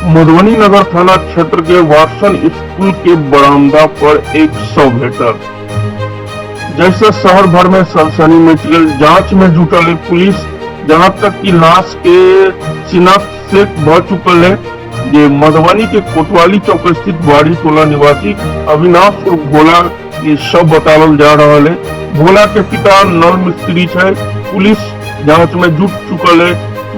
मधुबनी नगर थाना क्षेत्र के वाटसन स्कूल के बरामदा पर एक शव भेटल। जैसे शहर भर में सनसनी मच गई। जांच में जुटल पुलिस जहां तक कि लाश के शिनाख्त से भ चुकल है। ये मधुबनी के कोतवाली चौक स्थित बाड़ी टोला निवासी अविनाश उर्फ भोला के शव बतावल जा रहा है। भोला के पिता नल मिस्त्री है। पुलिस जांच में जुट चुकल है।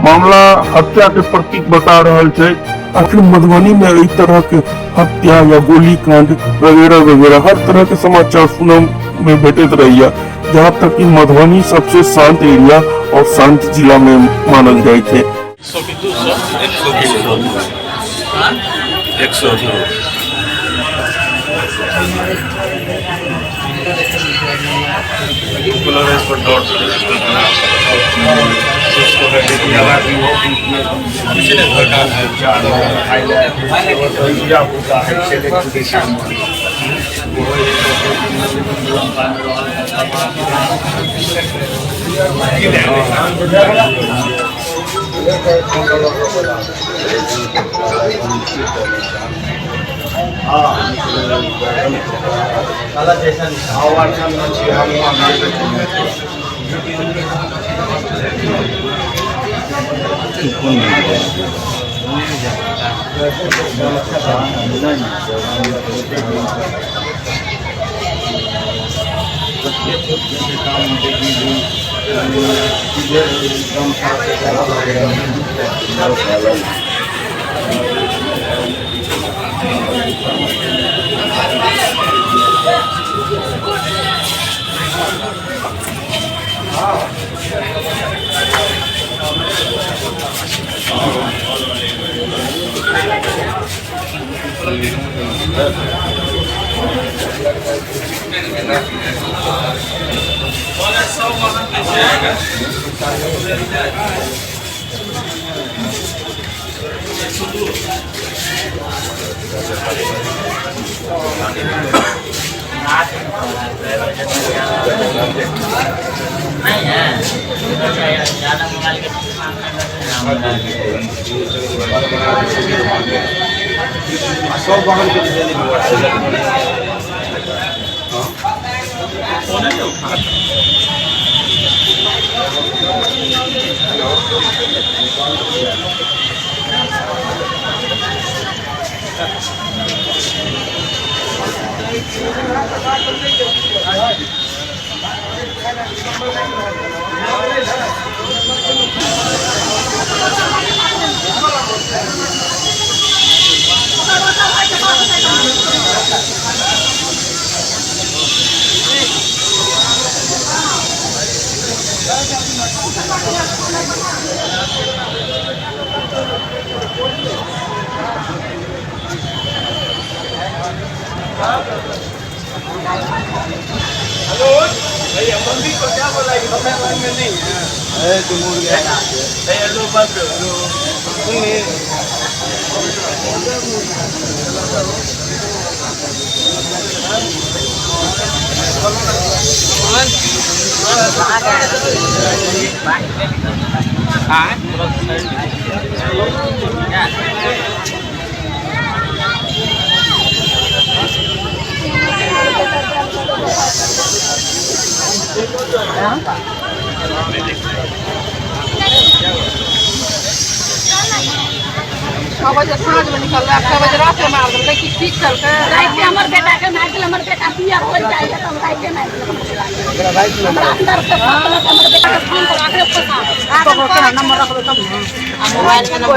मामला हत्या के प्रतीक बता रहा है। आखिर मधुबनी में इस तरह के हत्या या गोली कांड वगैरह वगैरह हर तरह के समाचार सुनने में भेटत रहिया। जहाँ तक कि मधुबनी सबसे शांत एरिया और शांत जिला में मानल जाए थे। 6 बजे साँझ में निकल रहा है, 6 बजे रात में मार देंगे कि ठीक चल के रात के हमर बेटा के मार दिल, हमर बेटा पिया हो जाएगा तो रात के मार दिल। हमरा अंदर से हमर बेटा के फोन पर आके फंसा तो का नंबर रख दो तब ना मोबाइल का नंबर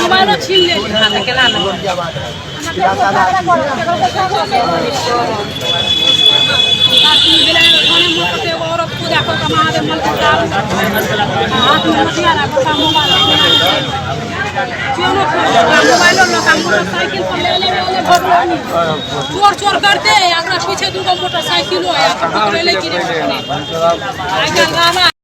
मोबाइल छीन ले हां तो केना नंबर दिया बात औरत पूजा कर महादेव मंदिर हाथ में हथियार रखा मोबाइल मोटरसाइकिल पर ले चोर चोर करते अगर पीछे 2 मोटरसाइकिल है